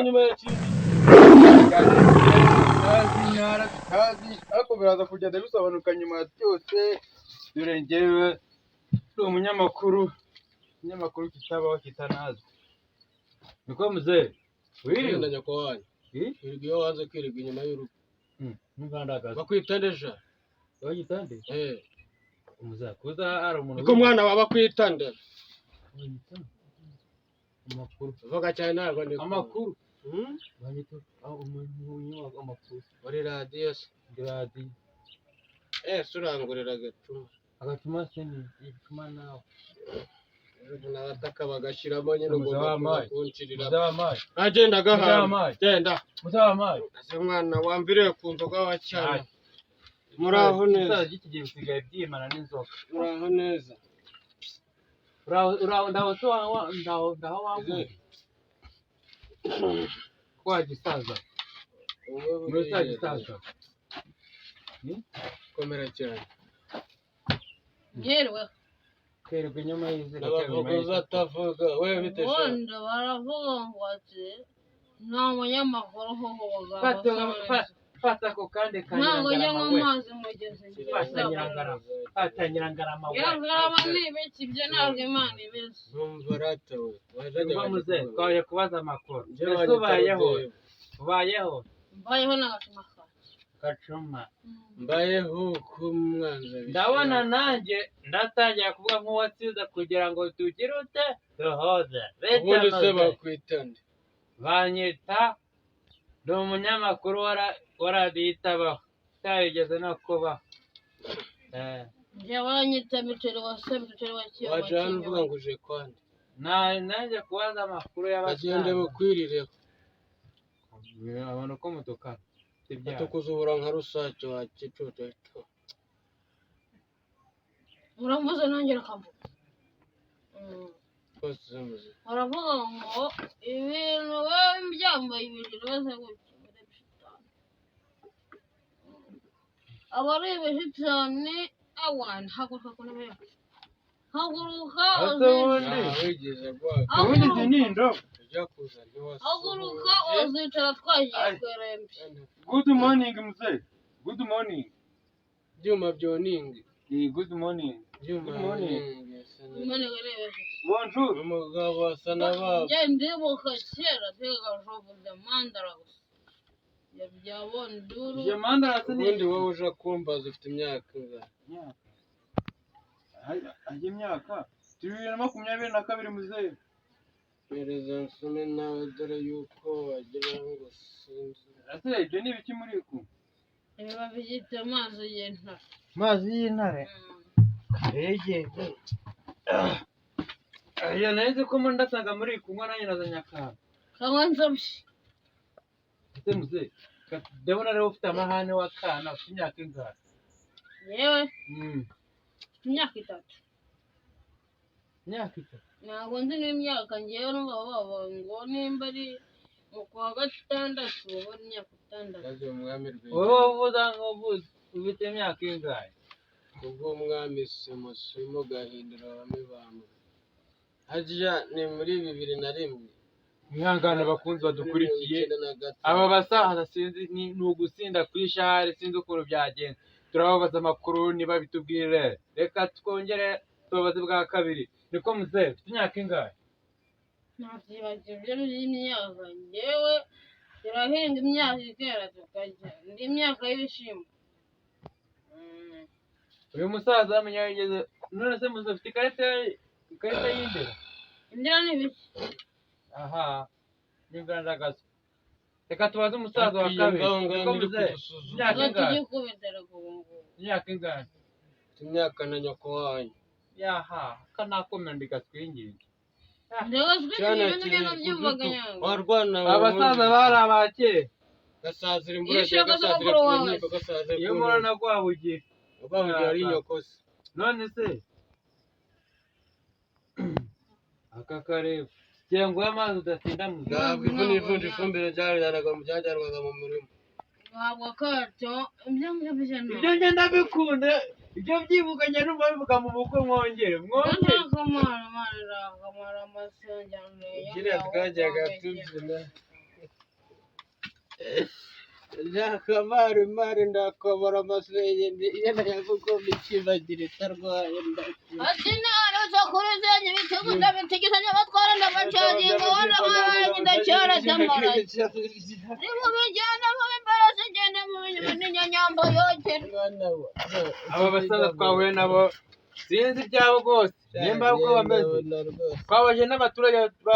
nyuma y'ikindi kazi ariko biraza kugenda bisobanuka nyuma ya byose. Dore njyewe ndi umunyamakuru kitabaho kitanazwi. Niko muzee wirinda nyakwanyu iyo waze kwirirwa inyuma y'urugo bakwitandesha bagitande umuzakuza ari umuntu niko mwana waba kwitandera amakuru vuga cyane ntabwo ni amakuru banyito umuntu amakuru muri radio surangurira agatuma seni igituma nawe n'abataka bagashiramo nyine ugomba kunshirira agenda gahama genda muzamaye ase mwana wambiriye ku nzoga wa cyane muraho neza gikigiye usigaye byimana n'inzoka muraho neza uraho ndaho so ndaho wangu kwa gisaza muri gisaza komera cyane Yerwe kerwe nyuma y'izira n'abavuga atavuga we bitesha wanda baravuga ngo ati nta munyamakuru ho fata ko kandi ntabwo njya nk'amazi mugeze fata nyirangarama we nyirangarama ni ibiki ibyo ntabwo imana ibizi numva ratawe muze twaje kubaza amakuru ese ubayeho n'agacuma gacuma mbayeho kumwanza ndabona nanjye ndatangira kuvuga nk'uwatsinze kugira ngo tugire ute duhoze ubundi se bakwitande banyita ndi umunyamakuru wa radiyo itabaho utarigeze no kubaho njye wanyita biteri wase biteri wakiye waje hano uvuga ngo uje kwande nanjye kubaza amakuru y'abasaza agende bukwirireho abona uko mutukana atukuzubura nka rusake wa kicucu uramuze nongera kavuga kose uravuga ngo ibintu wewe byambaye ibintu bose gutyo abarebe cyane awana haguruka ku ntebe haguruka wigeze ubundi nindo ujya kuza ntiwasa haguruka uzicara twagiye kwerembe good morning mzee good morning byuma byoningi good morning byuma none garebe bonjour umugabo asa nababo njye ndibuka kera tegajovuze mandara gusa yabyabonduru je mandara ubundi wowe uje kumbaza ufite imyaka ingana ajye imyaka 2022 muzee pereza nsome nawe dore yuko wagira ngo sinzi ase ibyo ni biki muri ku biba bigite amazi y'intare yegeze aya neze ko mo ndasanga muri kunywa nanjye nazanyakara kanywa nzobye ese muzee ndabona rero ufite amahane w'akana ufite imyaka ingana yewe imyaka 3 ntabwo nzi n'imyaka ngewe n'ubwo ngo nimba ari mu kwa gatandatu ubu imyaka 6 wowe uvuga ngo ufite imyaka ingahe ubwo umwami simusimu gahindura bamwe bantu hajya ni muri 2001 mwihangane bakunzi badukurikiye aba basaza sinzi ni ugusinda kuri share sinzi ukuntu byagenze turababaza amakuru niba bitubwire reka twongere tubabaze bwa kabiri niko muzee ufite imyaka ingahe ntabyibagirwe n'imyaka ngewe turahinga imyaka ikera tukarya indi myaka y'ibishimbo uyu musaza amenya yigeze none se muzee ufite ikarita y'indera indera ni biki aha n'ingandagazo reka tubaze umusaza wa kabiri niko muzee imyaka ingahe imyaka ingahe imyaka na nyoko wanyu yaha kanakomera ndigatwinginge abasaza bari abakera gasazira imbura gasazira ku nkiko gasazira iyo murana rwabugira ari nyokose none se aka kareba cyangwa amazi udatinda mu ntabwo ivunja ifumbire byajyanwaga mu murima ntabwo kato ibyo ngenda bikunde ibyo byivuganye n'umva bivuga mu bukwe mwongere akamara amasengero kiriya twajyaga tubyina ndakamara imari ndakobora amasenge iyo nayagugomba ikibagira itarwaye ati narose kuri zenye ibitugu ndabitigizanya batwara ndamacagingo wanahaye ndacyara tamaraye nimubijyana mu imbarazi ngenda mu binyuma n'inyanyambo yogera aba basaza twahuye nabo sinzi ibyabo rwose nimba uko bameze twabaje n'abaturage ba